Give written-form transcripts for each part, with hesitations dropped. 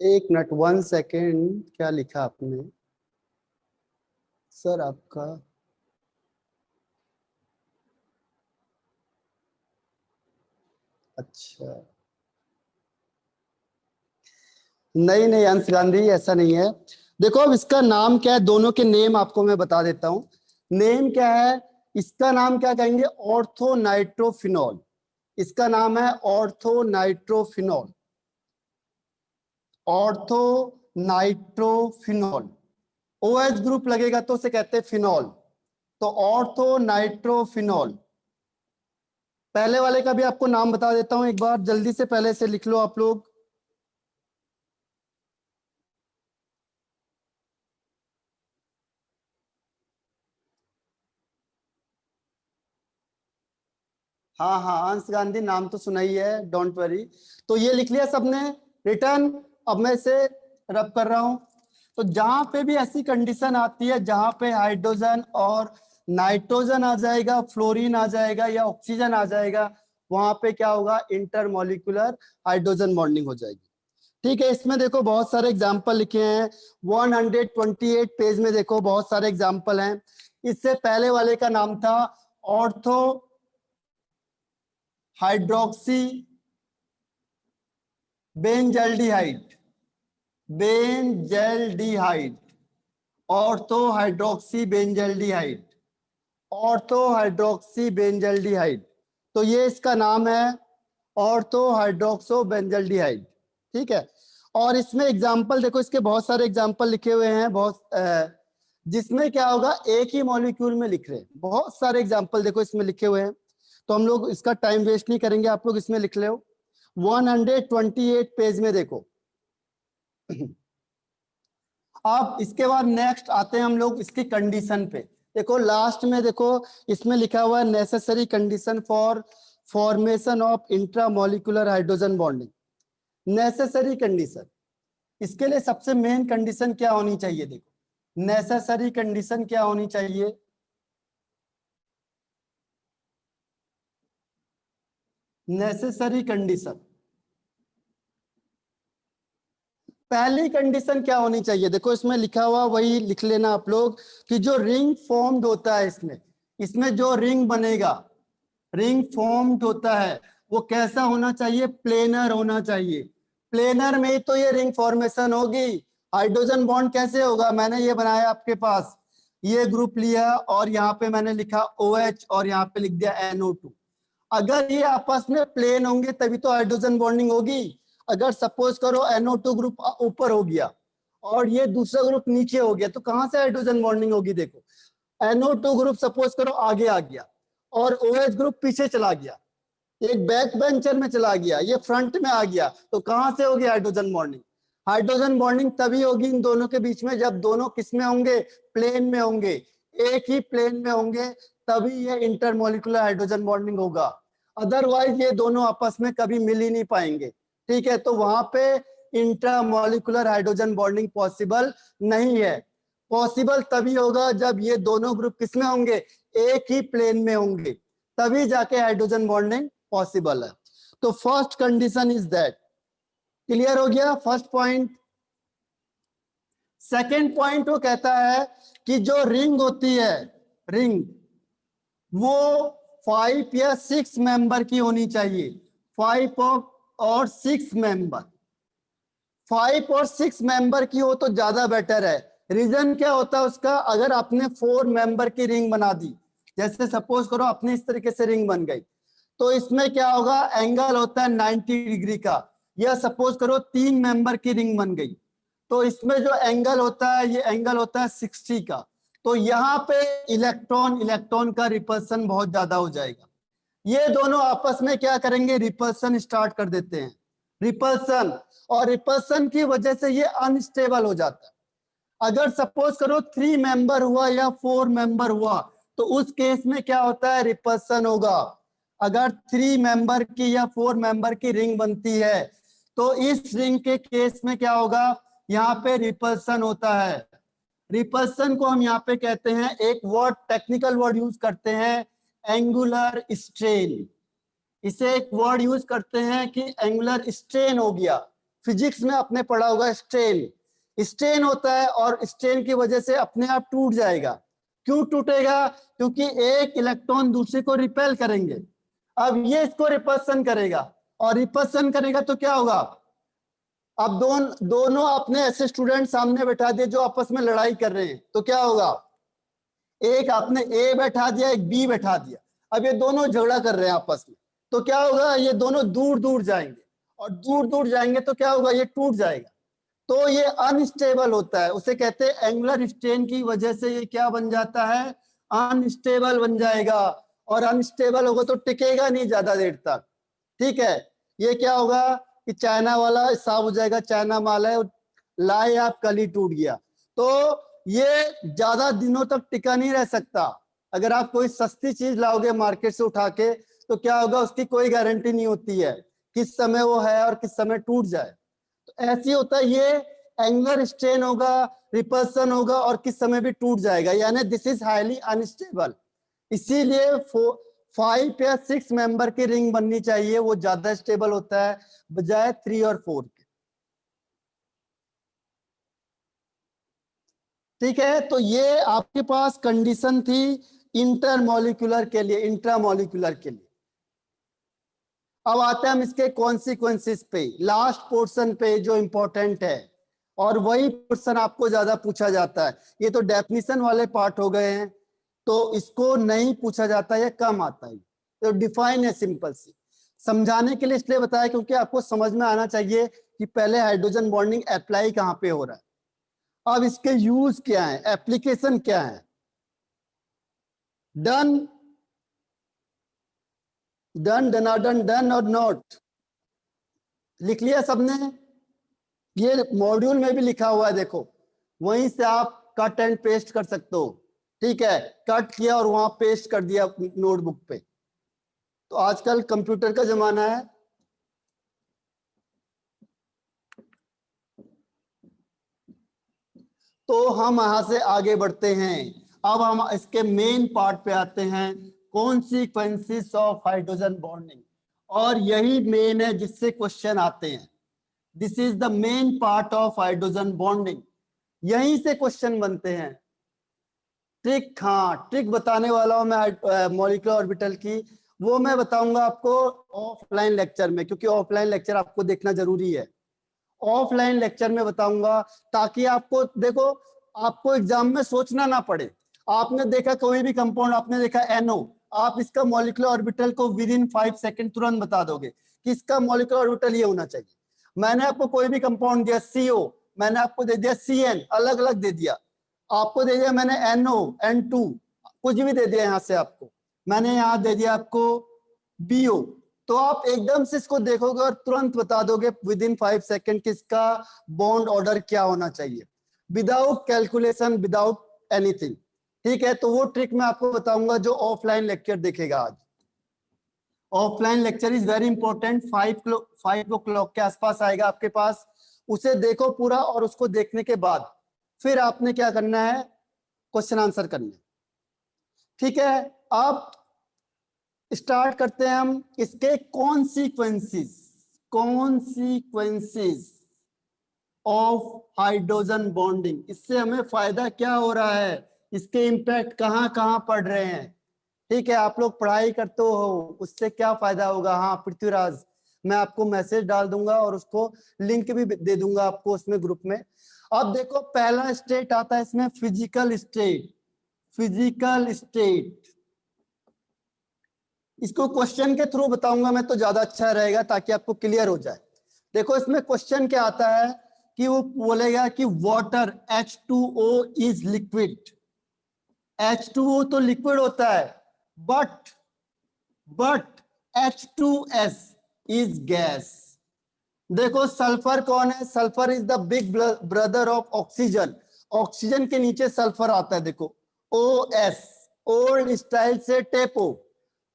एक minute, 1 second, क्या लिखा आपने सर आपका? अच्छा, नहीं नहीं अंश गांधी, ऐसा नहीं है। देखो अब इसका नाम क्या है, दोनों के नेम आपको मैं बता देता हूं। नेम क्या है, इसका नाम क्या कहेंगे, ऑर्थो नाइट्रोफिनॉल। इसका नाम है ortho nitrophenol. Ortho nitrophenol. OH group लगेगा तो उसे कहते हैं फिनॉल। तो ऑर्थो नाइट्रोफिनॉल। पहले वाले का भी आपको नाम बता देता हूं एक बार, जल्दी से पहले से लिख लो आप लोग। हाँ हाँ, अंश गांधी नाम तो सुना ही है, डोंट वरी। तो ये लिख लिया सबने, रिटर्न। अब मैं इसे रब कर रहा हूं। तो जहां पे भी ऐसी कंडीशन आती है जहां पे हाइड्रोजन और नाइट्रोजन आ जाएगा, फ्लोरीन आ जाएगा या ऑक्सीजन आ जाएगा, वहां पे क्या होगा, इंटरमॉलिक्यूलर हाइड्रोजन बॉन्डिंग हो जाएगी। ठीक है, इसमें देखो बहुत सारे एग्जाम्पल लिखे हैं। 128 पेज में देखो बहुत सारे एग्जाम्पल हैं। इससे पहले वाले का नाम था ortho hydroxy benzaldehyde. Benzaldehyde, ortho hydroxy benzaldehyde, ortho hydroxy benzaldehyde. तो ये इसका नाम है, ऑर्थो हाइड्रोक्सो बेंजल्डिहाइड। ठीक है, और इसमें एग्जाम्पल देखो, इसके बहुत सारे एग्जाम्पल लिखे हुए हैं, जिसमें क्या होगा, एक ही मॉलिक्यूल में लिख रहे हैं। बहुत सारे एग्जाम्पल देखो इसमें लिखे हुए हैं, तो हम लोग इसका टाइम वेस्ट नहीं करेंगे, आप लोग इसमें लिख ले। 128 पेज में देखो। अब इसके बाद नेक्स्ट आते हैं हम लोग इसकी कंडीशन पे। देखो लास्ट में देखो, इसमें लिखा हुआ है necessary condition for formation of intramolecular hydrogen bonding. Necessary condition, इसके लिए सबसे मेन कंडीशन क्या होनी चाहिए, देखो नेसेसरी कंडीशन क्या होनी चाहिए। नेसेसरी कंडीशन, पहली कंडीशन क्या होनी चाहिए, देखो इसमें लिखा हुआ वही लिख लेना आप लोग, कि जो रिंग फॉर्म्ड होता है इसमें, इसमें जो रिंग बनेगा, रिंग फॉर्म्ड होता है, वो कैसा होना चाहिए, प्लेनर होना चाहिए। प्लेनर में ही तो ये रिंग फॉर्मेशन होगी। हाइड्रोजन बॉन्ड कैसे होगा, मैंने ये बनाया आपके पास, ये ग्रुप लिया और यहाँ पे मैंने लिखा OH और यहाँ पे लिख दिया NO2। अगर ये आपस में प्लेन होंगे तभी तो हाइड्रोजन बॉन्डिंग होगी। अगर सपोज करो NO2 ग्रुप ऊपर हो गया और ये दूसरा ग्रुप नीचे हो गया, तो कहां से हाइड्रोजन बॉन्डिंग होगी। देखो NO2 ग्रुप सपोज करो आगे आ गया और OH ग्रुप पीछे चला गया, एक बैक बेंचर में चला गया, ये फ्रंट में आ गया, तो कहां से होगी हाइड्रोजन बॉन्डिंग। हाइड्रोजन बॉन्डिंग तभी होगी इन दोनों के बीच में जब दोनों किस में होंगे, प्लेन में होंगे, एक ही प्लेन में होंगे, तभी ये इंटरमॉलिक्यूलर हाइड्रोजन बॉन्डिंग होगा। अदरवाइज ये दोनों आपस में कभी मिल ही नहीं पाएंगे। ठीक है, तो वहां पे इंट्रामॉलिक्यूलर हाइड्रोजन बॉन्डिंग पॉसिबल नहीं है। पॉसिबल तभी होगा जब ये दोनों ग्रुप किसमें होंगे, एक ही प्लेन में होंगे, तभी जाके हाइड्रोजन बॉन्डिंग पॉसिबल है। तो first condition is that. Clear हो गया फर्स्ट पॉइंट। सेकेंड पॉइंट वो कहता है कि जो रिंग होती है, रिंग वो 5 या 6 मेंबर की होनी चाहिए। 5 और 6 मेंबर, 5 और 6 मेंबर की हो तो ज्यादा बेटर है। रीजन क्या होता है उसका, अगर आपने 4 मेंबर की रिंग बना दी, जैसे सपोज करो अपनी इस तरीके से रिंग बन गई, तो इसमें क्या होगा, एंगल होता है 90 डिग्री का। या सपोज करो 3 मेंबर की रिंग बन गई, तो इसमें जो एंगल होता है ये एंगल होता है 60 का। तो यहाँ पे इलेक्ट्रॉन इलेक्ट्रॉन का रिपल्सन बहुत ज्यादा हो जाएगा। ये दोनों आपस में क्या करेंगे, रिपल्सन स्टार्ट कर देते हैं, रिपल्सन। और रिपल्सन की वजह से ये अनस्टेबल हो जाता है। अगर सपोज करो 3 मेंबर हुआ या 4 मेंबर हुआ, तो उस केस में क्या होता है, रिपल्सन होगा। अगर 3 मेंबर की या 4 मेंबर की रिंग बनती है, तो इस रिंग के केस में क्या होगा, यहाँ पे रिपल्सन होता है। रिपल्सन को हम यहाँ पे कहते हैं, एक वर्ड टेक्निकल वर्ड यूज करते हैं, एंगुलर स्ट्रेन। इसे एक वर्ड यूज करते हैं कि एंगुलर स्ट्रेन हो गया, फिजिक्स में आपने पढ़ा होगा स्ट्रेन, स्ट्रेन होता है और स्ट्रेन की वजह से अपने आप टूट जाएगा। क्यों टूटेगा? क्योंकि एक इलेक्ट्रॉन दूसरे को रिपेल करेंगे। अब ये इसको रिपल्सन करेगा और रिपल्सन करेगा तो क्या होगा? अब दोनों आपने ऐसे स्टूडेंट सामने बैठा दिए जो आपस में लड़ाई कर रहे हैं, तो क्या होगा? एक आपने ए बैठा दिया, एक बी बैठा दिया, अब ये दोनों झगड़ा कर रहे हैं आपस में, तो क्या होगा? ये दोनों दूर दूर जाएंगे और दूर दूर जाएंगे तो क्या होगा? ये टूट जाएगा। तो ये अनस्टेबल होता है, उसे कहते हैं एंगुलर स्ट्रेन की वजह से ये क्या बन जाता है? अनस्टेबल बन जाएगा, और अनस्टेबल होगा तो टिकेगा नहीं ज्यादा देर तक। ठीक है, ये क्या होगा कि चाइना वाला साफ हो जाएगा, चाइना माल है, लाए आप कल ही टूट गया। तो ये ज्यादा दिनों तक टिका नहीं रह सकता। अगर आप कोई सस्ती चीज लाओगे मार्केट से उठा के तो क्या होगा? उसकी कोई गारंटी नहीं होती है किस समय वो है और किस समय टूट जाए। तो ऐसी होता है, ये एंगुलर स्ट्रेन होगा, रिपल्सन होगा और किस समय भी टूट जाएगा, यानी दिस इज हाईली अनस्टेबल। इसीलिए 5 या 6 मेंबर की रिंग बननी चाहिए, वो ज्यादा स्टेबल होता है बजाय 3 और 4 के। ठीक है, तो ये आपके पास कंडीशन थी इंटरमॉलिक्यूलर के लिए, इंट्रामॉलिक्यूलर के लिए। अब आते हैं हम इसके कॉन्सिक्वेंसेस पे, लास्ट पोर्शन पे जो इंपॉर्टेंट है, और वही पोर्शन आपको ज्यादा पूछा जाता है। ये तो डेफिनेशन वाले पार्ट हो गए हैं, तो इसको नहीं पूछा जाता है, कम आता है। तो डिफाइन है सिंपल सी, समझाने के लिए इसलिए बताया क्योंकि आपको समझ में आना चाहिए कि पहले हाइड्रोजन बॉन्डिंग अप्लाई कहाँ पे हो रहा है, अब इसके यूज क्या है, एप्लीकेशन क्या है। डन, डन, डनाडन, डन और नॉट, लिख लिया सबने? ये मॉड्यूल में भी लिखा हुआ है, देखो वहीं से आप कट एंड पेस्ट कर सकते हो। ठीक है, कट किया और वहां पेस्ट कर दिया नोटबुक पे। तो आजकल कंप्यूटर का जमाना है। तो हम यहां से आगे बढ़ते हैं, अब हम इसके मेन पार्ट पे आते हैं, कॉन्सिक्वेंसेस ऑफ हाइड्रोजन बॉन्डिंग, और यही मेन है जिससे क्वेश्चन आते हैं। This is the main part of hydrogen bonding, यहीं से क्वेश्चन बनते हैं। ट्रिक, हाँ ट्रिक बताने वाला हूं मैं मॉलिक्यूलर ऑर्बिटल की, वो मैं बताऊंगा आपको ऑफलाइन लेक्चर में, क्योंकि ऑफलाइन लेक्चर आपको देखना जरूरी है। ऑफलाइन लेक्चर में बताऊंगा ताकि आपको, देखो आपको एग्जाम में सोचना ना पड़े। आपने देखा कोई भी कंपाउंड, आपने देखा NO, आप इसका मॉलिक्यूलर ऑर्बिटल को विद इन 5 सेकंड तुरंत बता दोगे कि इसका मॉलिक्यूलर ऑर्बिटल ये होना चाहिए। मैंने आपको कोई भी कंपाउंड दिया, CO, मैंने आपको दे दिया CN, अलग अलग दे दिया। आपको दे दिया मैंने NO, N2, कुछ भी दे दिया, यहां से आपको मैंने यहां दे दिया आपको BO, तो आप एकदम से इसको देखोगे और तुरंत बता दोगे विद इन 5 सेकेंड किसका बॉन्ड ऑर्डर क्या होना चाहिए, विदाउट कैलकुलेशन, विदाउट एनीथिंग। ठीक है, तो वो ट्रिक मैं आपको बताऊंगा जो ऑफलाइन लेक्चर देखेगा आज। Offline lecture is very important, 5 o'clock के आसपास आएगा आपके पास, उसे देखो पूरा, और उसको देखने के बाद फिर आपने क्या करना है, क्वेश्चन आंसर करना है। ठीक है, अब स्टार्ट करते हैं हम इसके consequences, consequences of hydrogen bonding, इससे हमें फायदा क्या हो रहा है, इसके इंपैक्ट कहां कहां पड़ रहे हैं। ठीक है, आप लोग पढ़ाई करते हो, उससे क्या फायदा होगा। हाँ पृथ्वीराज, मैं आपको मैसेज डाल दूंगा और उसको लिंक भी दे दूंगा आपको उसमें ग्रुप में। अब देखो पहला स्टेट आता है इसमें फिजिकल स्टेट, फिजिकल स्टेट, इसको क्वेश्चन के थ्रू बताऊंगा मैं तो ज्यादा अच्छा रहेगा ताकि आपको क्लियर हो जाए। देखो इसमें क्वेश्चन क्या आता है कि वो बोलेगा कि water H2O is liquid, H2O तो लिक्विड होता है, बट H2S इज गैस। देखो सल्फर कौन है, sulphur is the big brother of oxygen, oxygen के नीचे सल्फर आता है, देखो OS, ओल्ड स्टाइल से टेपो।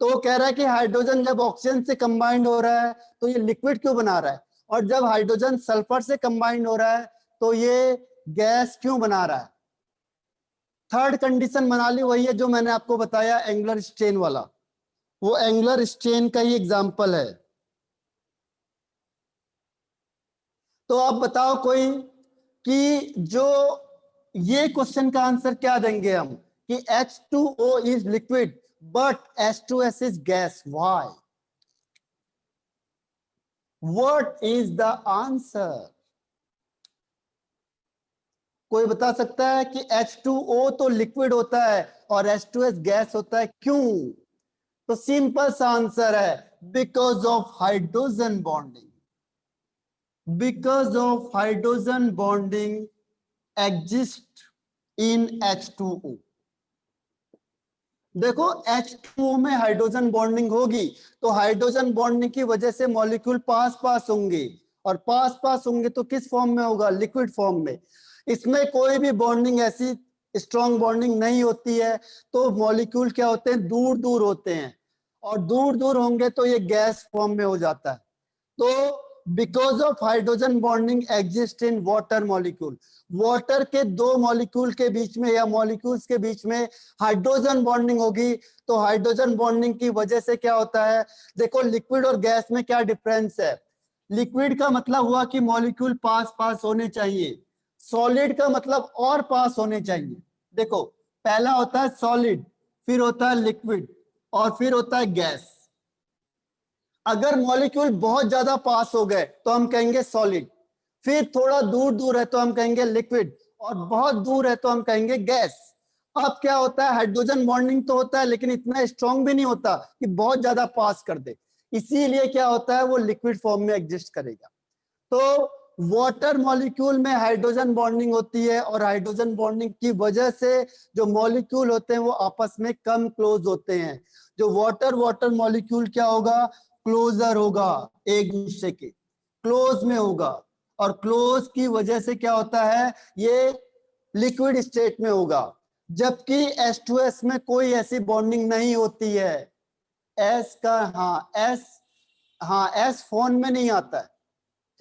तो कह रहा है कि हाइड्रोजन जब ऑक्सीजन से कंबाइंड हो रहा है तो ये लिक्विड क्यों बना रहा है, और जब हाइड्रोजन सल्फर से कंबाइंड हो रहा है तो ये गैस क्यों बना रहा है। थर्ड कंडीशन बना ली, वही है जो मैंने आपको बताया एंगुलर स्ट्रेन वाला, वो एंगुलर स्ट्रेन का ही एग्जांपल है। तो आप बताओ कोई कि जो ये क्वेश्चन का आंसर क्या देंगे हम कि H2O is liquid but H2S is gas, why? What is the answer? कोई बता सकता है कि H2O तो लिक्विड होता है और H2S गैस होता है, क्यों? तो सिंपल सा आंसर है because of hydrogen bonding. Because of hydrogen bonding exist in H2O। देखो H2O में हाइड्रोजन बॉन्डिंग होगी तो हाइड्रोजन बॉन्डिंग की वजह से मॉलिक्यूल पास पास होंगे, और पास पास होंगे तो किस फॉर्म में होगा? लिक्विड फॉर्म में। इसमें कोई भी बॉन्डिंग ऐसी स्ट्रॉन्ग बॉन्डिंग नहीं होती है, तो मॉलिक्यूल क्या होते हैं? दूर दूर होते हैं, और दूर दूर होंगे तो ये गैस फॉर्म में हो जाता है। तो because of hydrogen bonding exist in water molecule, water के दो मॉलिक्यूल के बीच में या मॉलिक्यूल्स के बीच में हाइड्रोजन बॉन्डिंग होगी। तो हाइड्रोजन बॉन्डिंग की वजह से क्या होता है? देखो लिक्विड और गैस में क्या डिफरेंस है। लिक्विड का मतलब हुआ कि मॉलिक्यूल पास पास होने चाहिए, सॉलिड का मतलब और पास होने चाहिए। देखो पहला होता है सॉलिड, फिर होता है लिक्विड, और फिर होता है गैस। अगर मॉलिक्यूल बहुत ज्यादा पास हो गए तो हम कहेंगे सॉलिड, फिर थोड़ा दूर दूर है तो हम कहेंगे लिक्विड, और बहुत दूर है तो हम कहेंगे गैस। अब क्या होता है? हाइड्रोजन बॉन्डिंग तो होता है लेकिन इतना स्ट्रॉन्ग भी नहीं होता कि बहुत ज्यादा पास कर दे, इसीलिए क्या होता है? वो लिक्विड फॉर्म में एग्जिस्ट करेगा। तो वाटर मॉलिक्यूल में हाइड्रोजन बॉन्डिंग होती है, और हाइड्रोजन बॉन्डिंग की वजह से जो मॉलिक्यूल होते हैं वो आपस में कम क्लोज होते हैं। जो वाटर वाटर मॉलिक्यूल क्या होगा? क्लोजर होगा, एक दूसरे के क्लोज में होगा, और क्लोज की वजह से क्या होता है? ये लिक्विड स्टेट में होगा। जबकि H2S में कोई ऐसी बॉन्डिंग नहीं होती है। एस का हाँ एस फोन में नहीं आता है,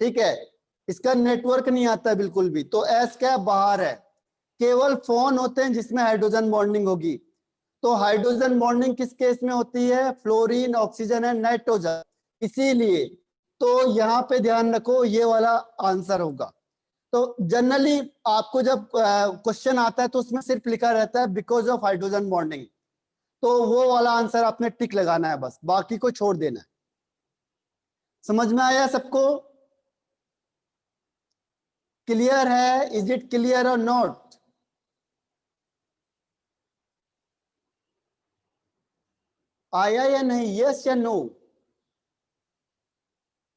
ठीक है, इसका नेटवर्क नहीं आता है बिल्कुल भी। तो एस क्या बाहर है, केवल फोन होते हैं जिसमें हाइड्रोजन बॉन्डिंग होगी। तो हाइड्रोजन बॉन्डिंग किस केस में होती है? Fluorine, oxygen and nitrogen. इसीलिए तो यहाँ पे ध्यान रखो, ये वाला आंसर होगा। तो जनरली आपको जब क्वेश्चन आता है तो उसमें सिर्फ लिखा रहता है बिकॉज ऑफ हाइड्रोजन बॉन्डिंग, तो वो वाला आंसर आपने टिक लगाना है बस, बाकी को छोड़ देना है। समझ में आया सबको? क्लियर है? इज इट क्लियर और नॉट? आया या नहीं? यस या नो?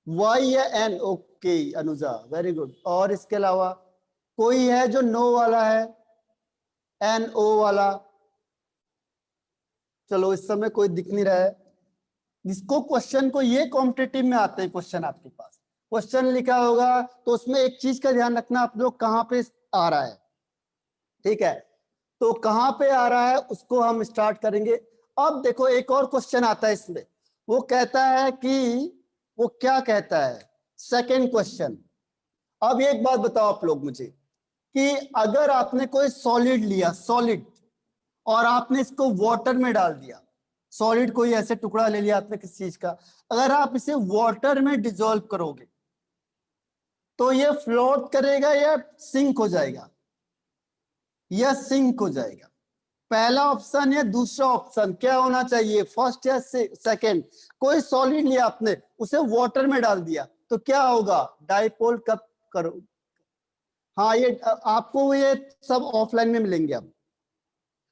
वाई या n? Okay Anuja, very good. और इसके अलावा कोई है जो नो वाला है? एन ओ वाला? चलो इस समय कोई दिख नहीं रहा है जिसको क्वेश्चन को, ये कॉम्पिटिटिव में आते हैं क्वेश्चन, आपके पास क्वेश्चन लिखा होगा तो उसमें एक चीज का ध्यान रखना, आप लोग कहां पे आ रहा है, ठीक है? तो कहां पे आ रहा है उसको हम स्टार्ट करेंगे। अब देखो एक और क्वेश्चन आता है इसमें, वो कहता है कि, वो क्या कहता है? Second question. अब एक बात बताओ आप लोग मुझे कि अगर आपने कोई सॉलिड लिया, सॉलिड, और आपने इसको वाटर में डाल दिया, सॉलिड कोई ऐसे टुकड़ा ले लिया आपने किसी चीज का, अगर आप इसे वाटर में डिसॉल्व करोगे तो ये फ्लोट करेगा या सिंक हो जाएगा? या सिंक हो जाएगा? पहला ऑप्शन या दूसरा ऑप्शन क्या होना चाहिए? फर्स्ट या सेकंड? कोई सॉलिड लिया आपने, उसे वाटर में डाल दिया तो क्या होगा? डाइपोल कब करो? हाँ ये आपको ये सब ऑफलाइन में मिलेंगे। अब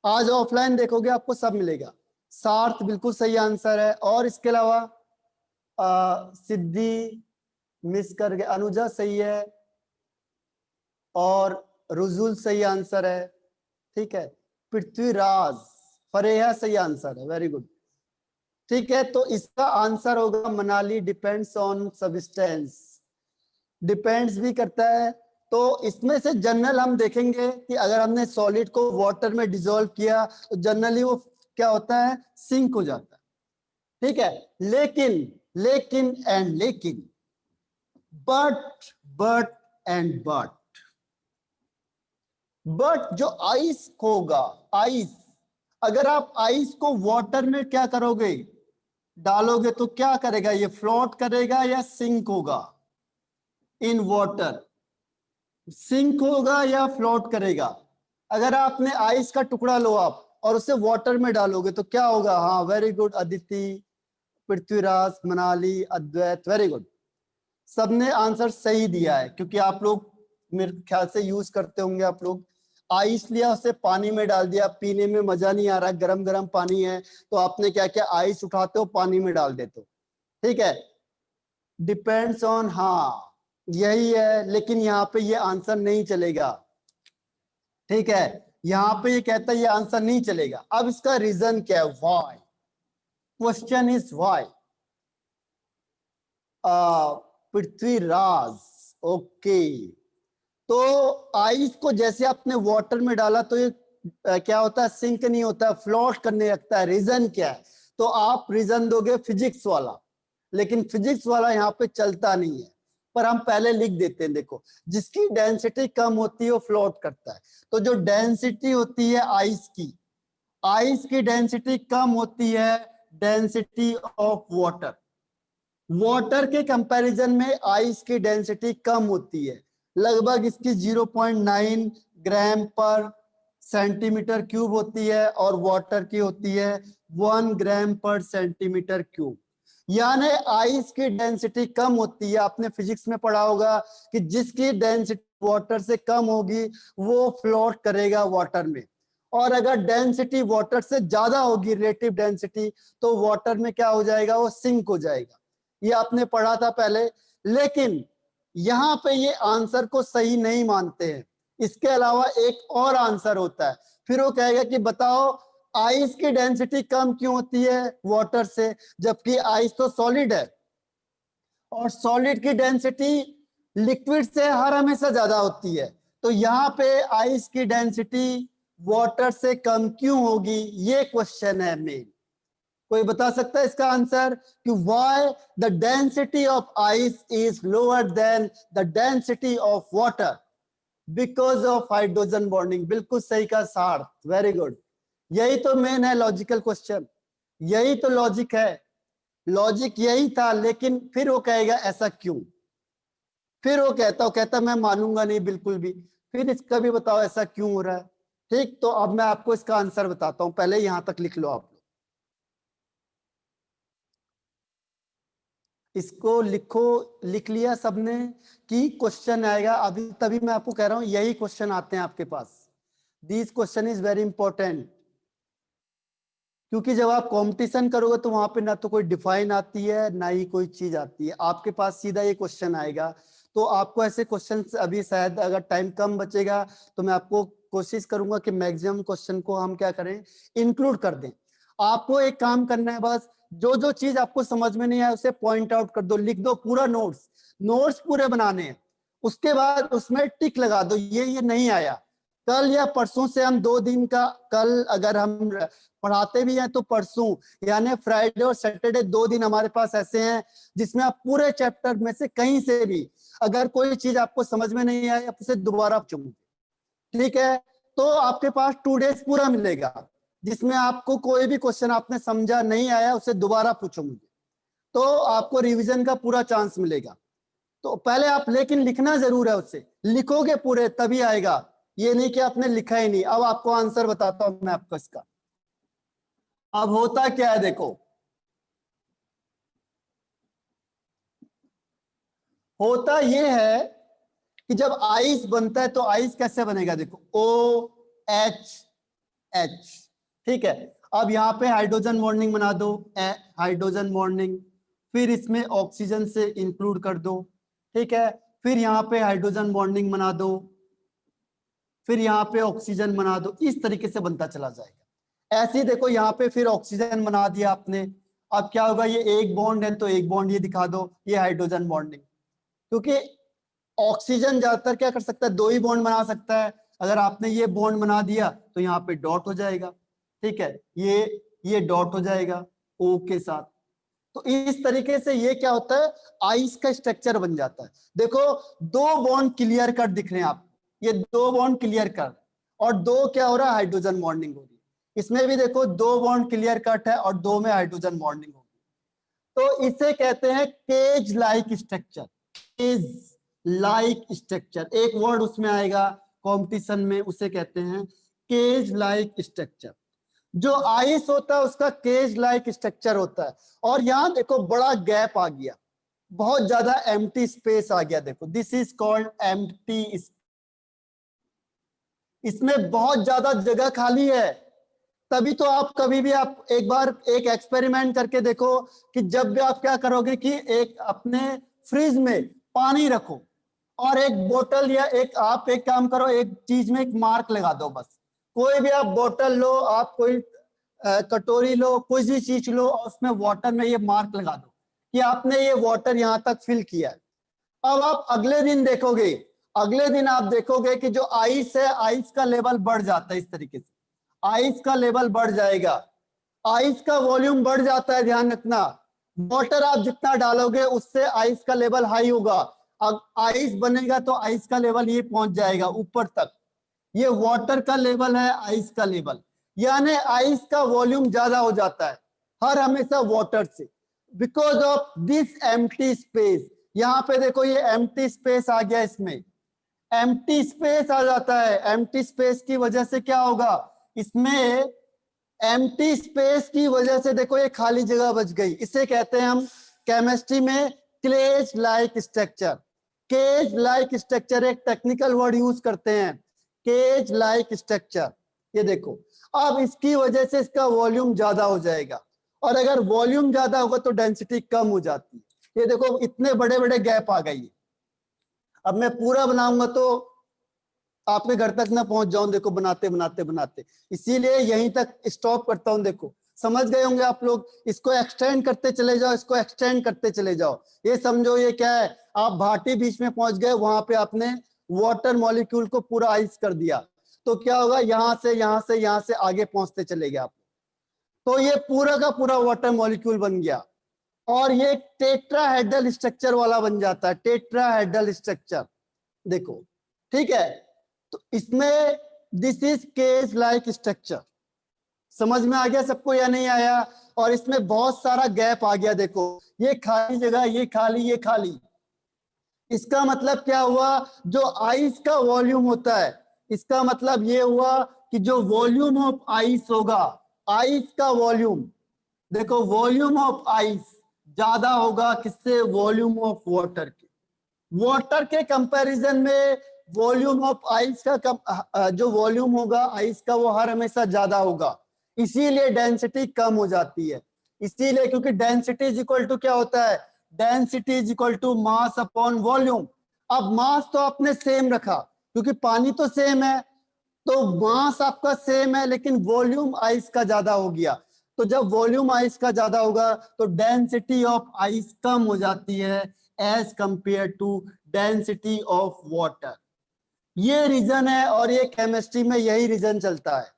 आज ऑफलाइन देखोगे आपको सब मिलेगा। सार्थ बिल्कुल सही आंसर है, और इसके अलावा सिद्धि मिस कर गए, अनुजा सही है, और रुजुल सही आंसर है, ठीक है, पृथ्वीराज, फरेहा सही आंसर है, वेरी गुड, ठीक है। तो इसका आंसर होगा Manali depends on substance, depends भी करता है। तो इसमें से जनरल हम देखेंगे कि अगर हमने सॉलिड को वाटर में डिसॉल्व किया तो जनरली वो क्या होता है? सिंक हो जाता है, ठीक है। लेकिन लेकिन एंड लेकिन, बट एंड बट जो आइस होगा, आइस, अगर आप आइस को वाटर में क्या करोगे? डालोगे तो क्या करेगा? ये फ्लोट करेगा या सिंक होगा? इन वाटर, सिंक होगा या फ्लोट करेगा। अगर आपने आइस का टुकड़ा लो आप और उसे वाटर में डालोगे तो क्या होगा। हाँ वेरी गुड अदिति, पृथ्वीराज, मनाली, अद्वैत, वेरी गुड। सबने आंसर सही दिया है क्योंकि आप लोग मेरे ख्याल से यूज करते होंगे। आप लोग आइस लिया, उसे पानी में डाल दिया, पीने में मजा नहीं आ रहा, गरम गरम पानी है, तो आपने क्या किया, आइस उठाते हो पानी में डाल देते हो। ठीक है, डिपेंड्स ऑन, हाँ यही है, लेकिन यहाँ पे ये आंसर नहीं चलेगा। ठीक है, यहाँ पे ये कहता है ये आंसर नहीं चलेगा। अब इसका रीजन क्या है, why, question is why. Prithviraj, okay, तो आइस को जैसे आपने वाटर में डाला तो ये क्या होता है, सिंक नहीं होता, फ्लोट करने लगता है। रीजन क्या है, तो आप रीजन दोगे फिजिक्स वाला, लेकिन फिजिक्स वाला यहाँ पे चलता नहीं है, पर हम पहले लिख देते हैं। देखो, जिसकी डेंसिटी कम होती है वो फ्लोट करता है। तो जो डेंसिटी होती है आइस की डेंसिटी कम होती है डेंसिटी ऑफ वाटर। वाटर के कंपैरिजन में आइस की डेंसिटी कम होती है, लगभग इसकी 0.9 ग्राम पर सेंटीमीटर क्यूब होती है, और वाटर की होती है 1 ग्राम पर सेंटीमीटर क्यूब। यानी आइस की डेंसिटी कम होती है। आपने फिजिक्स में पढ़ा होगा कि जिसकी डेंसिटी वाटर से कम होगी वो फ्लोट करेगा वाटर में, और अगर डेंसिटी वाटर से ज्यादा होगी, रिलेटिव डेंसिटी, तो वाटर में क्या हो जाएगा, वो सिंक हो जाएगा। ये आपने पढ़ा था पहले, लेकिन यहाँ पे ये आंसर को सही नहीं मानते हैं। इसके अलावा एक और आंसर होता है, फिर वो कहेगा कि बताओ आइस की डेंसिटी कम क्यों होती है वाटर से, जबकि आइस तो सॉलिड है, और सॉलिड की डेंसिटी लिक्विड से हर हमेशा ज्यादा होती है। तो यहाँ पे आइस की डेंसिटी वाटर से कम क्यों होगी, ये क्वेश्चन है मेन। कोई बता सकता है इसका आंसर कि why the density of ice is lower than the density of water, because of hydrogen bonding. बिल्कुल सही का सार्थ, वेरी गुड। यही तो मेन है लॉजिकल क्वेश्चन, यही तो लॉजिक है, लॉजिक यही था। लेकिन फिर वो कहेगा ऐसा क्यों, फिर वो कहता मैं मानूंगा नहीं बिल्कुल भी, फिर इसका भी बताओ ऐसा क्यों हो रहा है। ठीक, तो अब मैं आपको इसका आंसर बताता हूं, पहले यहां तक लिख लो आप। इसको लिखो, लिख लिया सबने कि क्वेश्चन आएगा अभी, तभी मैं आपको कह रहा हूं यही क्वेश्चन आते हैं आपके पास। This question is very important, क्योंकि जब आप कंपटीशन करोगे तो वहां पे ना तो कोई डिफाइन आती है ना ही कोई चीज आती है, आपके पास सीधा ये क्वेश्चन आएगा। तो आपको ऐसे क्वेश्चन, अभी शायद अगर टाइम कम बचेगा तो मैं आपको कोशिश करूंगा कि मैक्सिमम क्वेश्चन को हम क्या करें, इंक्लूड कर दें। आपको एक काम करना है, बस जो जो चीज आपको समझ में नहीं आए उसे पॉइंट आउट कर दो, लिख दो पूरा नोट्स, नोट्स पूरे बनाने हैं। उसके बाद उसमें टिक लगा दो, ये नहीं आया। कल या परसों से हम 2 दिन का, कल अगर हम पढ़ाते भी हैं तो परसों, यानी फ्राइडे और सैटरडे 2 दिन हमारे पास ऐसे हैं जिसमें आप पूरे चैप्टर में से कहीं से भी अगर कोई चीज आपको समझ में नहीं आए आप उसे दोबारा पूछोगे। ठीक है, तो आपके पास 2 डेज पूरा मिलेगा जिसमें आपको कोई भी क्वेश्चन आपने समझा नहीं आया उसे दोबारा पूछो मुझे, तो आपको रिवीजन का पूरा चांस मिलेगा। तो पहले आप लेकिन लिखना जरूर है, उससे लिखोगे पूरे तभी आएगा, ये नहीं कि आपने लिखा ही नहीं। अब आपको आंसर बताता हूं मैं आपको इसका। अब होता क्या है देखो, होता ये है कि जब आइस बनता है तो आइस कैसे बनेगा, देखो OH, ठीक है। अब यहाँ पे हाइड्रोजन बॉन्डिंग बना दो, हाइड्रोजन बॉन्डिंग, फिर इसमें ऑक्सीजन से इंक्लूड कर दो, ठीक है। फिर यहाँ पे हाइड्रोजन बॉन्डिंग बना दो, फिर यहाँ पे ऑक्सीजन बना दो, इस तरीके से बनता चला जाएगा। ऐसे ही देखो यहाँ पे फिर ऑक्सीजन बना दिया आपने, अब क्या होगा, ये एक बॉन्ड है तो एक बॉन्ड ये दिखा दो, ये हाइड्रोजन बॉन्डिंग, क्योंकि ऑक्सीजन ज्यादातर क्या कर सकता है, 2 ही बॉन्ड बना सकता है। अगर आपने ये बॉन्ड बना दिया तो यहाँ पे डॉट हो जाएगा, ठीक है, ये डॉट हो जाएगा O के साथ। तो इस तरीके से ये क्या होता है, आइस का स्ट्रक्चर बन जाता है। देखो 2 बॉन्ड क्लियर कट दिख रहे हैं आप, ये 2 बॉन्ड क्लियर कट, और 2 क्या हो रहा है, हाइड्रोजन बॉन्डिंग हो रही है। इसमें भी देखो 2 बॉन्ड क्लियर कट है और 2 में हाइड्रोजन बॉन्डिंग होगी। तो इसे कहते हैं cage like structure, cage like structure, एक वर्ड उसमें आएगा कंपटीशन में, उसे कहते हैं केज लाइक स्ट्रक्चर। जो आइस होता है उसका केज लाइक स्ट्रक्चर होता है। और यहां देखो बड़ा गैप आ गया, बहुत ज्यादा एम्प्टी स्पेस आ गया। देखो दिस इज कॉल्ड एम्प्टी, इसमें बहुत ज्यादा जगह खाली है। तभी तो आप कभी भी आप एक बार एक एक्सपेरिमेंट करके देखो कि जब भी आप क्या करोगे कि एक अपने फ्रिज में पानी रखो और एक बोतल या एक आप एक काम करो, एक चीज में एक मार्क लगा दो बस। कोई भी आप बोतल लो, आप कोई कटोरी लो, कोई भी चीज लो, उसमें वाटर में ये मार्क लगा दो कि आपने ये वाटर यहाँ तक फिल किया है। अब आप अगले दिन देखोगे, अगले दिन आप देखोगे कि जो आइस है, आइस का लेवल बढ़ जाता है। इस तरीके से आइस का लेवल बढ़ जाएगा, आइस का वॉल्यूम बढ़ जाता है। ध्यान रखना, वाटर आप जितना डालोगे उससे आइस का लेवल हाई होगा। अब आइस बनेगा तो आइस का लेवल ये पहुंच जाएगा ऊपर तक। ये वाटर का लेवल है, आइस का लेवल, यानी आइस का वॉल्यूम ज्यादा हो जाता है हर हमेशा वाटर से, because of this empty space. यहाँ पे देखो ये एम्प्टी स्पेस आ गया, इसमें एम्प्टी स्पेस आ जाता है। एम्प्टी स्पेस की वजह से क्या होगा, इसमें एम्प्टी स्पेस की वजह से देखो ये खाली जगह बच गई। इसे कहते हैं हम केमिस्ट्री में cage like structure. Cage like structure एक टेक्निकल वर्ड यूज करते हैं, केज लाइक स्ट्रक्चर। ये देखो अब इसकी वजह से इसका वॉल्यूम ज्यादा हो जाएगा, और अगर वॉल्यूम ज्यादा होगा तो डेंसिटी कम हो जाती है। ये देखो इतने बड़े बड़े गैप आ गई। अब मैं पूरा बनाऊंगा तो आपके घर तक ना पहुंच जाऊं, देखो बनाते बनाते बनाते, इसीलिए यहीं तक स्टॉप करता हूं। देखो समझ गए होंगे आप लोग, इसको एक्सटेंड करते चले जाओ, इसको एक्सटेंड करते चले जाओ। ये समझो ये क्या है, आप भाटी बीच में पहुंच गए, वहां पे आपने वाटर मॉलिक्यूल को पूरा आइस कर दिया, तो क्या होगा, यहां से यहां से यहां से आगे पहुंचते चले गए आप, तो ये पूरा का पूरा वाटर मॉलिक्यूल बन गया, और ये टेट्राहेड्रल स्ट्रक्चर वाला बन जाता है, टेट्राहेड्रल स्ट्रक्चर। देखो ठीक है, तो इसमें this is cage like structure. समझ में आ गया सबको या नहीं आया? और इसमें बहुत सारा गैप आ गया। देखो ये खाली जगह, ये खाली, ये खाली। इसका मतलब क्या हुआ, जो आइस का वॉल्यूम होता है, इसका मतलब ये हुआ कि जो वॉल्यूम ऑफ आइस होगा, आइस का वॉल्यूम, देखो वॉल्यूम ऑफ आइस ज्यादा होगा किससे, वॉल्यूम ऑफ वाटर के। वाटर के कंपैरिजन में वॉल्यूम ऑफ आइस का जो वॉल्यूम होगा आइस का, वो हर हमेशा ज्यादा होगा, इसीलिए डेंसिटी कम हो जाती है। इसीलिए क्योंकि डेंसिटी इज इक्वल टू क्या होता है, density is equal to mass upon volume. अब मास तो आपने सेम रखा क्योंकि पानी तो सेम है, तो मास आपका सेम है, लेकिन वॉल्यूम आइस का ज्यादा हो गया। तो जब वॉल्यूम आइस का ज्यादा होगा तो डेंसिटी ऑफ आइस कम हो जाती है as compare to density of water. ये रीजन है, और ये केमिस्ट्री में यही रीजन चलता है।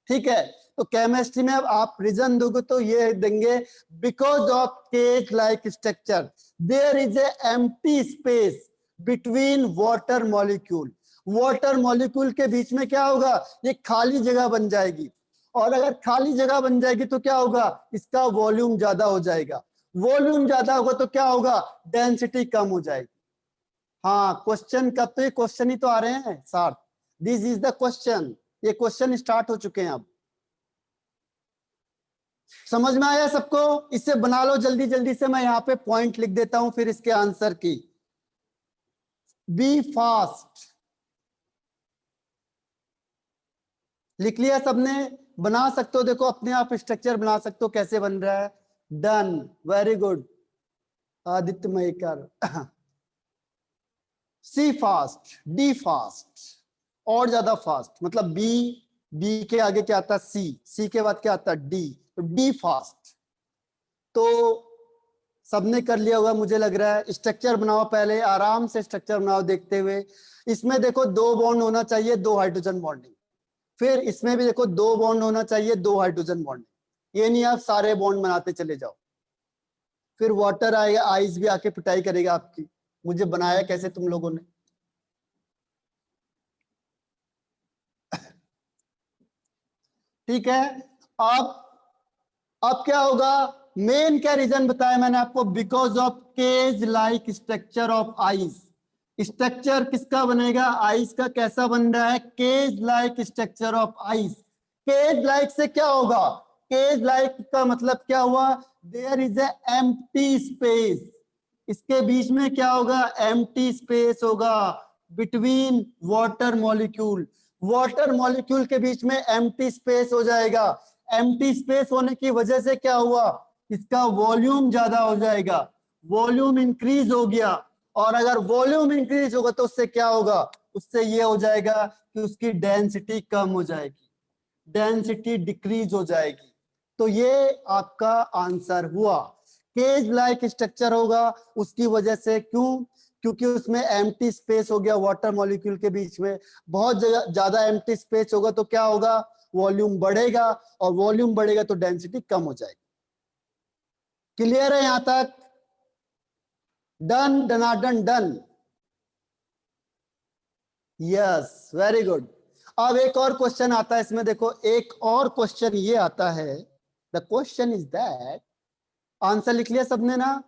ठीक है, तो केमिस्ट्री में अब आप रीजन दोगे तो ये देंगे, because of cage like structure there is a empty space between water molecule. Water molecule के बीच में क्या होगा, ये खाली जगह बन जाएगी, और अगर खाली जगह बन जाएगी तो क्या होगा, इसका वॉल्यूम ज्यादा हो जाएगा। वॉल्यूम ज्यादा होगा तो क्या होगा, डेंसिटी कम हो जाएगी। हाँ क्वेश्चन कब, तो ये क्वेश्चन ही तो आ रहे हैं sir, this is the question, ये क्वेश्चन स्टार्ट हो चुके हैं। अब समझ में आया सबको? इससे बना लो जल्दी जल्दी से, मैं यहाँ पे पॉइंट लिख देता हूं फिर इसके आंसर की। बी फास्ट, लिख लिया सबने? बना सकते हो, देखो अपने आप स्ट्रक्चर बना सकते हो कैसे बन रहा है। Done, very good Aditya Mayekar. C fast, D fast, और ज्यादा फास्ट, मतलब बी, बी के आगे क्या आता है सी, सी के बाद क्या आता है डी, तो डी फास्ट। तो सबने कर लिया होगा मुझे लग रहा है। स्ट्रक्चर बनाओ पहले, आराम से स्ट्रक्चर बनाओ देखते हुए। इसमें देखो 2 बॉन्ड होना चाहिए, 2 हाइड्रोजन बॉन्डिंग। फिर इसमें भी देखो 2 बॉन्ड होना चाहिए, 2 हाइड्रोजन बॉन्डिंग। ये नहीं आप सारे बॉन्ड बनाते चले जाओ, फिर वाटर आएगा, आइस भी आके पिटाई करेगा आपकी, मुझे बनाया कैसे तुम लोगों ने। ठीक है, अब क्या होगा, मेन क्या रीजन बताया मैंने आपको, because of cage like structure of ice. Structure किसका बनेगा, आइस का। कैसा बन रहा है, cage like structure of ice. Cage like से क्या होगा, केज लाइक का मतलब क्या हुआ, there is a empty space. इसके बीच में क्या होगा, एम्प्टी स्पेस होगा between water molecule. Water molecule के बीच में एम्प्टी स्पेस हो जाएगा। एम्प्टी स्पेस होने की वजह से क्या हुआ, इसका वॉल्यूम ज्यादा हो जाएगा, वॉल्यूम इंक्रीज हो गया। और अगर वॉल्यूम इंक्रीज होगा तो उससे क्या होगा, उससे ये हो जाएगा कि उसकी डेंसिटी कम हो जाएगी, डेंसिटी डिक्रीज हो जाएगी। तो ये आपका आंसर हुआ। केज लाइक स्ट्रक्चर होगा उसकी वजह से, क्यों, क्योंकि उसमें एम्प्टी स्पेस हो गया वाटर मॉलिक्यूल के बीच में। बहुत ज्यादा एम्प्टी स्पेस होगा तो क्या होगा, वॉल्यूम बढ़ेगा, और वॉल्यूम बढ़ेगा तो डेंसिटी कम हो जाएगी। क्लियर है यहां तक, डन, डनाडन, डन, यस, वेरी गुड। अब एक और क्वेश्चन आता है इसमें, देखो एक और क्वेश्चन ये आता है, the question is that, answer लिख लिया सबने ना,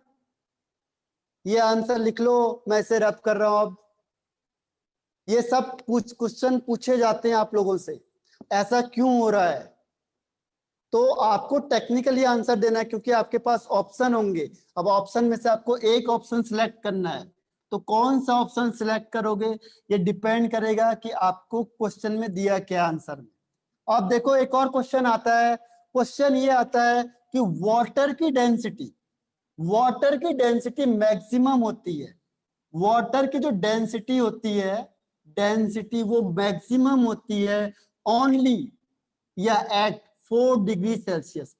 ये आंसर लिख लो, मैं इसे रब कर रहा हूं। अब ये सब क्वेश्चन पूछे जाते हैं आप लोगों से, ऐसा क्यों हो रहा है, तो आपको टेक्निकली आंसर देना है क्योंकि आपके पास ऑप्शन होंगे। अब ऑप्शन में से आपको एक ऑप्शन सिलेक्ट करना है, तो कौन सा ऑप्शन सिलेक्ट करोगे ये डिपेंड करेगा कि आपको क्वेश्चन में दिया क्या आंसर में। अब देखो एक और क्वेश्चन आता है, क्वेश्चन ये आता है कि वाटर की डेंसिटी, वाटर की डेंसिटी मैक्सिमम होती है, वाटर की जो डेंसिटी होती है, डेंसिटी वो मैक्सिमम होती है ओनली या एट 4 डिग्री सेल्सियस।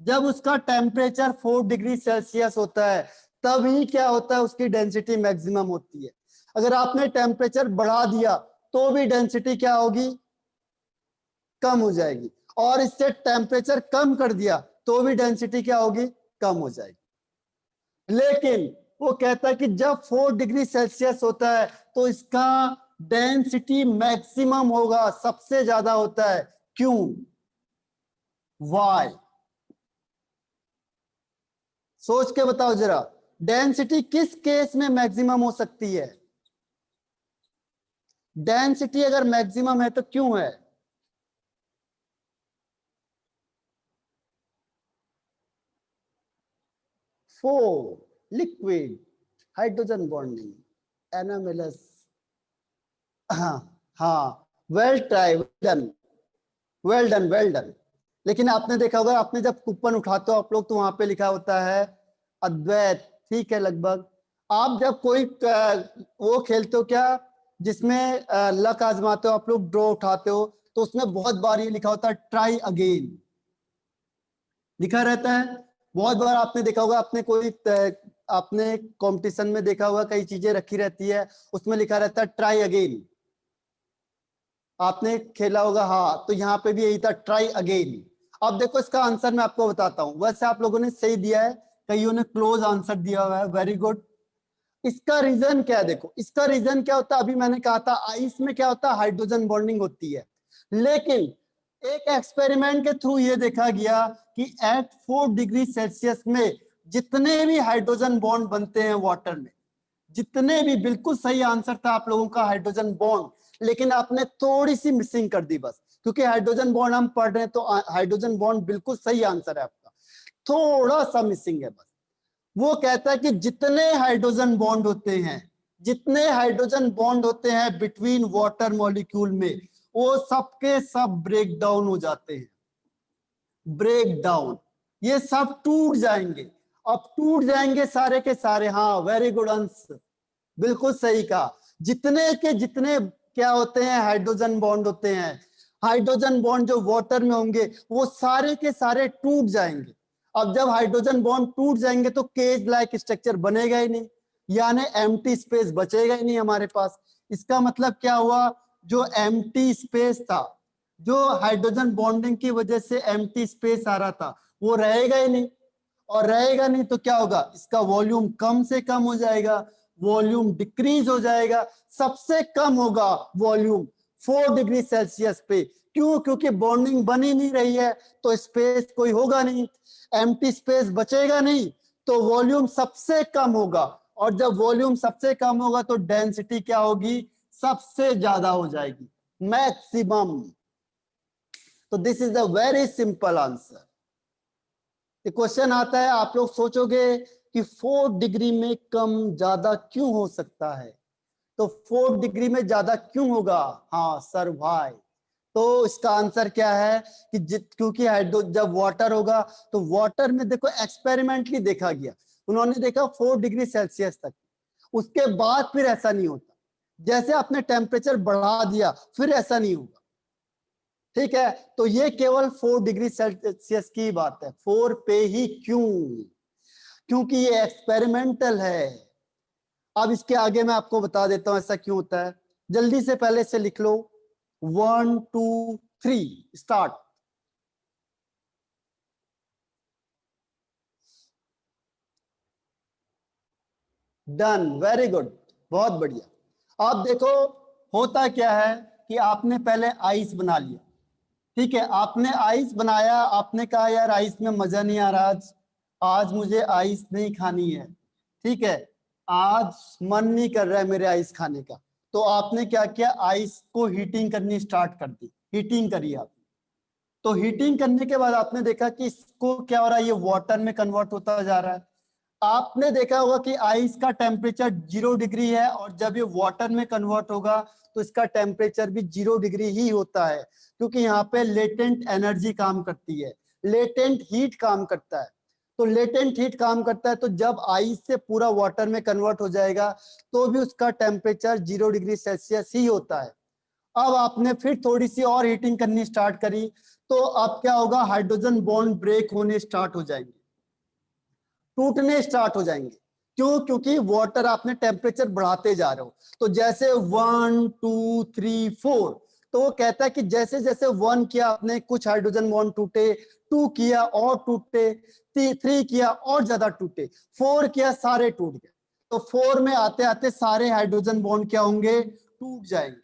जब उसका टेम्परेचर 4 डिग्री सेल्सियस होता है तभी क्या होता है, उसकी डेंसिटी मैक्सिमम होती है। अगर आपने टेम्परेचर बढ़ा दिया तो भी डेंसिटी क्या होगी, कम हो जाएगी, और इससे टेम्परेचर कम कर दिया तो भी डेंसिटी क्या होगी, कम हो जाएगी। लेकिन वो कहता है कि जब 4 डिग्री सेल्सियस होता है तो इसका डेंसिटी मैक्सिमम होगा, सबसे ज्यादा होता है। क्यों, वाई, सोच के बताओ जरा, डेंसिटी किस केस में मैक्सिमम हो सकती है, डेंसिटी अगर मैक्सिमम है तो क्यों है, four liquid hydrogen bonding NMLS। हाँ हाँ, well try, done, well done, well done. लेकिन आपने देखा होगा, आपने जब कूपन उठाते हो आप लोग तो वहां पे लिखा होता है अद्वैत, ठीक है लगभग। आप जब कोई वो खेलते हो क्या, जिसमें लक आजमाते हो आप लोग, ड्रॉ उठाते हो, तो उसमें बहुत बार ये लिखा होता है ट्राई अगेन, लिखा रहता है। बहुत बार आपने देखा होगा, आपने कोई आपने कंपटीशन में देखा होगा, कई चीजें रखी रहती है उसमें लिखा रहता है ट्राई अगेन, आपने खेला होगा। हाँ, तो यहाँ पे भी यही था, ट्राई अगेन। अब देखो इसका आंसर मैं आपको बताता हूँ, वैसे आप लोगों ने सही दिया है, कईयों ने क्लोज आंसर दिया हुआ है, वेरी गुड। इसका रीजन क्या है, देखो इसका रीजन क्या होता है, अभी मैंने कहा था आइस में क्या होता है, हाइड्रोजन बॉन्डिंग होती है। लेकिन एक एक्सपेरिमेंट के थ्रू ये देखा गया कि एट 4 डिग्री सेल्सियस में जितने भी हाइड्रोजन बॉन्ड बनते हैं वाटर में, जितने भी, बिल्कुल सही आंसर था आप लोगों का हाइड्रोजन बॉन्ड, लेकिन आपने थोड़ी सी मिसिंग कर दी बस, क्योंकि हाइड्रोजन बॉन्ड हम पढ़ रहे हैं तो हाइड्रोजन बॉन्ड बिल्कुल सही आंसर है आपका, थोड़ा सा मिसिंग है बस। वो कहता है कि जितने हाइड्रोजन बॉन्ड होते हैं, जितने हाइड्रोजन बॉन्ड होते हैं बिटवीन वाटर मॉलिक्यूल में, वो सबके सब ब्रेक डाउन हो जाते हैं, ब्रेक डाउन, ये सब टूट जाएंगे। अब टूट जाएंगे सारे के सारे, हाँ वेरी गुड अंश, बिल्कुल सही कहा। जितने के जितने क्या होते हैं, हाइड्रोजन बॉन्ड होते हैं, हाइड्रोजन बॉन्ड जो वाटर में होंगे वो सारे के सारे टूट जाएंगे। अब जब हाइड्रोजन बॉन्ड टूट जाएंगे तो केज लाइक स्ट्रक्चर बनेगा ही नहीं, यानी एम्प्टी स्पेस बचेगा ही नहीं हमारे पास। इसका मतलब क्या हुआ, जो एम्प्टी स्पेस था, जो हाइड्रोजन बॉन्डिंग की वजह से एम्प्टी स्पेस आ रहा था, वो रहेगा ही नहीं। और रहेगा नहीं तो क्या होगा, इसका वॉल्यूम कम से कम हो जाएगा, वॉल्यूम डिक्रीज हो जाएगा, सबसे कम होगा वॉल्यूम 4 डिग्री सेल्सियस पे। क्यों, क्योंकि बॉन्डिंग बनी नहीं रही है तो स्पेस कोई होगा नहीं, एम्प्टी स्पेस बचेगा नहीं, तो वॉल्यूम सबसे कम होगा। और जब वॉल्यूम सबसे कम होगा तो डेंसिटी क्या होगी, सबसे ज्यादा हो जाएगी, मैक्सिमम। तो this is the very simple answer. Question आता है, आप लोग सोचोगे कि 4 डिग्री में कम ज्यादा क्यों हो सकता है, तो 4 डिग्री में ज्यादा क्यों होगा, हाँ सर भाई। तो इसका आंसर क्या है कि क्योंकि हाइड्रो जब वाटर होगा तो वाटर में देखो एक्सपेरिमेंटली देखा गया, उन्होंने देखा 4 डिग्री सेल्सियस तक, उसके बाद फिर ऐसा नहीं होता। जैसे आपने टेम्परेचर बढ़ा दिया फिर ऐसा नहीं होगा, ठीक है। तो ये केवल 4 डिग्री सेल्सियस की बात है, 4 पे ही। क्यों, क्योंकि ये एक्सपेरिमेंटल है। अब इसके आगे मैं आपको बता देता हूं ऐसा क्यों होता है, जल्दी से पहले से लिख लो, 1 2 3 स्टार्ट। डन, वेरी गुड, बहुत बढ़िया। आप देखो होता क्या है कि आपने पहले आइस बना लिया, ठीक है, आपने आइस बनाया, आपने कहा यार आइस में मजा नहीं आ रहा, आज मुझे आइस नहीं खानी है, ठीक है, आज मन नहीं कर रहा है मेरे आइस खाने का। तो आपने क्या किया, आइस को हीटिंग करनी स्टार्ट कर दी, हीटिंग करी आपने। तो हीटिंग करने के बाद आपने देखा कि इसको क्या हो रहा है, ये वाटर में कन्वर्ट होता जा रहा है। आपने देखा होगा कि आइस का टेम्परेचर 0 डिग्री है, और जब ये वाटर में कन्वर्ट होगा तो इसका टेम्परेचर भी 0 डिग्री ही होता है, क्योंकि यहाँ पे लेटेंट एनर्जी काम करती है, लेटेंट हीट काम करता है। तो लेटेंट हीट काम करता है, तो जब आइस से पूरा वाटर में कन्वर्ट हो जाएगा तो भी उसका टेम्परेचर 0 डिग्री सेल्सियस ही होता है। अब आपने फिर थोड़ी सी और हीटिंग करनी स्टार्ट करी, तो अब क्या होगा, हाइड्रोजन बॉन्ड ब्रेक होने स्टार्ट हो जाएंगे, टूटने स्टार्ट हो जाएंगे। क्यों, क्योंकि वाटर आपने टेम्परेचर बढ़ाते जा रहे हो। तो जैसे 1 2 3 4, तो वो कहता है कि जैसे जैसे 1 किया आपने, कुछ हाइड्रोजन बॉन्ड टूटे, 2 किया और टूटे, 3 किया और ज्यादा टूटे, 4 किया सारे टूट गए। तो 4 में आते आते सारे हाइड्रोजन बॉन्ड क्या होंगे, टूट जाएंगे।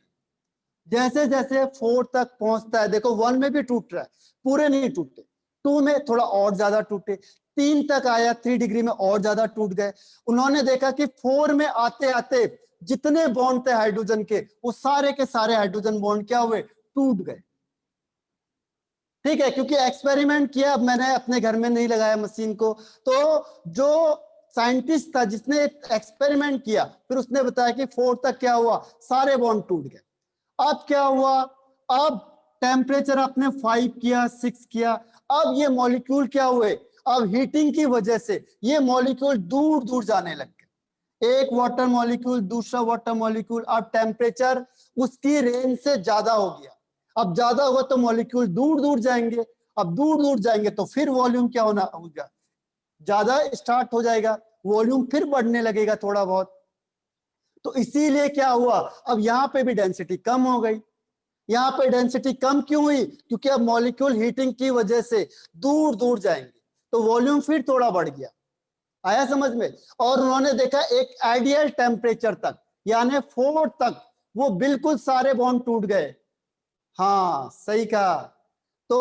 जैसे जैसे 4 तक पहुंचता है, देखो 1 में भी टूट रहा है, पूरे नहीं टूटे, 2 में थोड़ा और ज्यादा टूटे, 3 तक आया, 3 डिग्री में और ज्यादा टूट गए। उन्होंने देखा कि 4 में आते आते जितने बॉन्ड थे हाइड्रोजन के, वो सारे के सारे हाइड्रोजन बॉन्ड क्या हुए, टूट गए, ठीक है। क्योंकि एक्सपेरिमेंट किया, अब मैंने अपने घर में नहीं लगाया मशीन को, तो जो साइंटिस्ट था जिसने एक्सपेरिमेंट किया, फिर उसने बताया कि 4 तक क्या हुआ, सारे बॉन्ड टूट गए। अब क्या हुआ, अब टेम्परेचर आपने 5 किया, 6 किया, अब ये मॉलिक्यूल क्या हुए, अब हीटिंग की वजह से ये मॉलिक्यूल दूर दूर जाने लग गए, एक वाटर मॉलिक्यूल दूसरा वाटर मॉलिक्यूल, अब टेम्परेचर उसकी रेंज से ज्यादा हो गया। अब ज्यादा होगा तो मॉलिक्यूल दूर दूर जाएंगे, अब दूर दूर जाएंगे तो फिर वॉल्यूम क्या होना होगा, ज्यादा स्टार्ट हो जाएगा, वॉल्यूम फिर बढ़ने लगेगा थोड़ा बहुत। तो इसीलिए क्या हुआ, अब यहाँ पे भी डेंसिटी कम हो गई। यहाँ पे डेंसिटी कम क्यों हुई, क्योंकि अब मॉलिक्यूल हीटिंग की वजह से दूर दूर जाएंगे, तो वॉल्यूम फिर थोड़ा बढ़ गया। आया समझ में। और उन्होंने देखा एक आइडियल टेम्परेचर तक, यानी 4 तक वो बिल्कुल सारे बॉन्ड टूट गए। हाँ सही कहा। तो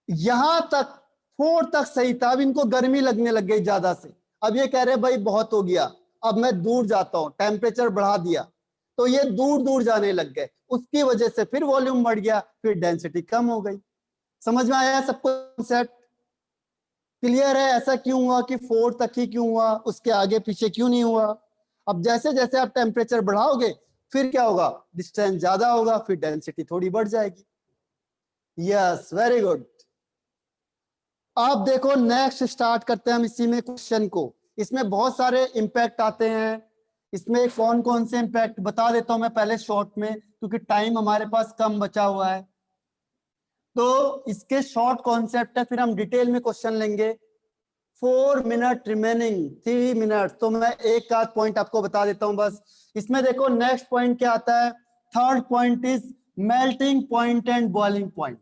यहां तक 4 तक सही था, अब इनको गर्मी लगने लग गई ज्यादा से, अब ये कह रहे भाई बहुत हो गया, अब मैं दूर जाता हूं, टेम्परेचर बढ़ा दिया, तो ये दूर दूर जाने लग गए, उसकी वजह से फिर वॉल्यूम बढ़ गया, फिर डेंसिटी कम हो गई। समझ में आया सबको कॉन्सेप्ट, क्लियर है ऐसा क्यों हुआ कि 4 तक ही क्यों हुआ, उसके आगे पीछे क्यों नहीं हुआ। अब जैसे जैसे आप टेम्परेचर बढ़ाओगे फिर क्या होगा, डिस्टेंस ज्यादा होगा, फिर डेंसिटी थोड़ी बढ़ जाएगी। Yes very good. आप देखो नेक्स्ट स्टार्ट करते हैं हम इसी में क्वेश्चन को। इसमें बहुत सारे इंपैक्ट आते हैं, इसमें कौन कौन से इंपैक्ट बता देता हूं मैं पहले शॉर्ट में, क्योंकि टाइम हमारे पास कम बचा हुआ है। तो इसके शॉर्ट कॉन्सेप्ट है, फिर हम डिटेल में क्वेश्चन लेंगे। 4 मिनट रिमेनिंग, 3 मिनट, तो मैं एक आध पॉइंट आपको बता देता हूं बस। इसमें देखो नेक्स्ट पॉइंट क्या आता है, third point is melting point and boiling point.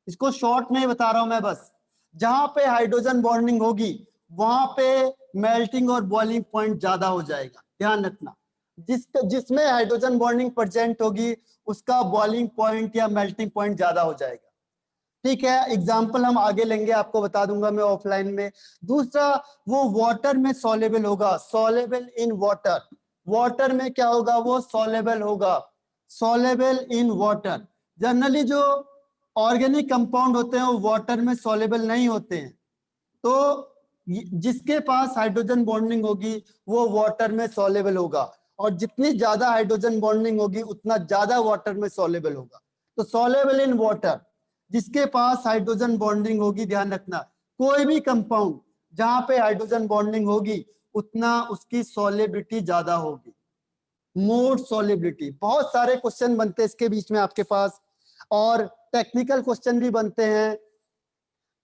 इसको शॉर्ट में ही बता रहा हूं मैं बस। जहां पे हाइड्रोजन बॉन्डिंग होगी वहां पे मेल्टिंग और बॉइलिंग पॉइंट ज्यादा हो जाएगा, ध्यान रखना। जिसमें हाइड्रोजन बॉन्डिंग प्रेजेंट होगी उसका बॉइलिंग पॉइंट या मेल्टिंग पॉइंट ज्यादा हो जाएगा। ठीक है, एग्जाम्पल हम आगे लेंगे, आपको बता दूंगा मैं ऑफलाइन में। दूसरा, वो वाटर में सॉलेबल होगा, सॉलेबल इन वाटर। वाटर में क्या होगा, वो सॉलेबल होगा, सॉलेबल इन वाटर। जनरली जो ऑर्गेनिक कंपाउंड होते हैं वो वाटर में सॉलेबल नहीं होते हैं, तो जिसके पास हाइड्रोजन बॉन्डिंग होगी वो वाटर में सॉलेबल होगा, और जितनी ज्यादा हाइड्रोजन बॉन्डिंग होगी उतना ज्यादा वाटर में सॉलेबल होगा। तो सॉलेबल इन वाटर, जिसके पास हाइड्रोजन बॉन्डिंग होगी, ध्यान रखना, कोई भी कंपाउंड जहां पे हाइड्रोजन बॉन्डिंग होगी उतना उसकी सॉलेबिलिटी ज्यादा होगी, मोर सॉलेबिलिटी। बहुत सारे क्वेश्चन बनते हैं इसके बीच में आपके पास, और टेक्निकल क्वेश्चन भी बनते हैं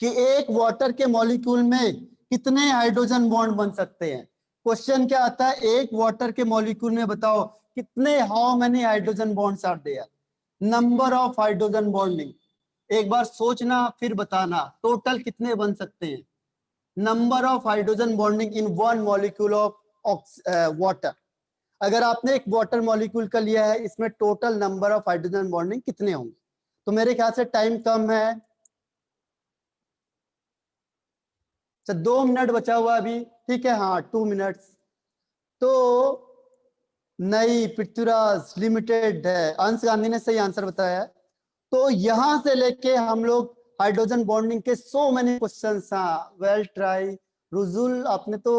कि एक वाटर के मॉलिक्यूल में कितने हाइड्रोजन बॉन्ड बन सकते हैं। क्वेश्चन क्या आता है, एक वाटर के मॉलिक्यूल में बताओ कितने, how many hydrogen bonds are there, number of hydrogen bonding. एक बार सोचना फिर बताना, टोटल कितने बन सकते हैं, number of hydrogen bonding in one molecule of water. अगर आपने एक वाटर मॉलिक्यूल का लिया है, इसमें total number of hydrogen bonding कितने होंगे। तो मेरे ख्याल से टाइम कम है, 2 मिनट बचा हुआ अभी, ठीक है, हाँ 2 मिनट्स। तो नई पृथ्वीराज लिमिटेड है, अंश गांधी ने सही आंसर बताया है। तो यहां से लेके हम लोग हाइड्रोजन बॉन्डिंग के सो मेनी क्वेश्चंस, हाँ वेल ट्राई रुजुल, आपने तो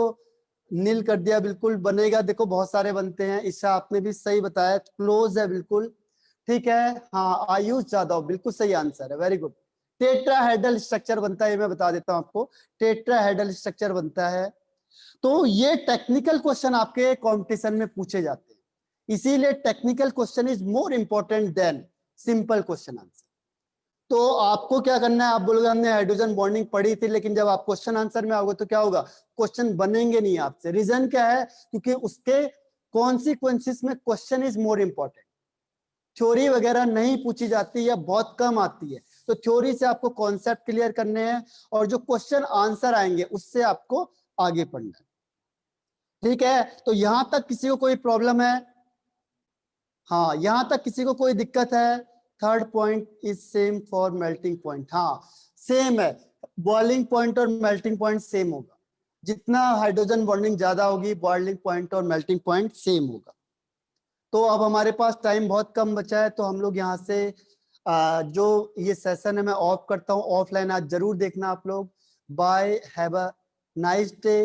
नील कर दिया, बिल्कुल बनेगा, देखो बहुत सारे बनते हैं। ईशा आपने भी सही बताया, क्लोज है बिल्कुल, ठीक है, हाँ आयुष जादव बिल्कुल सही आंसर है, वेरी गुड। टेट्राहेड्रल स्ट्रक्चर बनता है, मैं बता देता हूं आपको, टेट्राहेड्रल स्ट्रक्चर बनता है। तो ये टेक्निकल क्वेश्चन आपके कंपटीशन में पूछे जाते हैं, इसीलिए technical question is more important than simple question answer. तो आपको क्या करना है, आप बोलोगे हमने हाइड्रोजन बॉन्डिंग पढ़ी थी, लेकिन जब आप क्वेश्चन आंसर में आओगे तो क्या होगा, क्वेश्चन बनेंगे नहीं आपसे। रीजन क्या है, क्योंकि उसके कॉन्सिक्वेंसेस में question is more important. Theory वगैरह नहीं पूछी जाती या बहुत कम आती है, तो थ्योरी से आपको कॉन्सेप्ट क्लियर करने हैं, और जो क्वेश्चन आंसर आएंगे उससे आपको आगे पढ़ना है, ठीक है। तो यहां तक किसी को कोई प्रॉब्लम है, हाँ यहां तक किसी को कोई दिक्कत है। Third point is same for melting point, हाँ सेम है, बॉइलिंग पॉइंट और मेल्टिंग पॉइंट सेम होगा, जितना हाइड्रोजन बॉन्डिंग ज्यादा होगी बॉइलिंग पॉइंट और मेल्टिंग पॉइंट सेम होगा। तो अब हमारे पास टाइम बहुत कम बचा है, तो हम लोग यहाँ से जो ये सेशन है मैं ऑफ करता हूँ, ऑफलाइन आज जरूर देखना आप लोग। Bye, have a nice day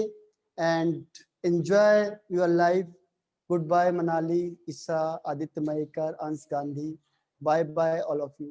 and enjoy your life. Good bye Manali, Isha, Aditya Mayekar, Ansh Gandhi, bye bye all of you.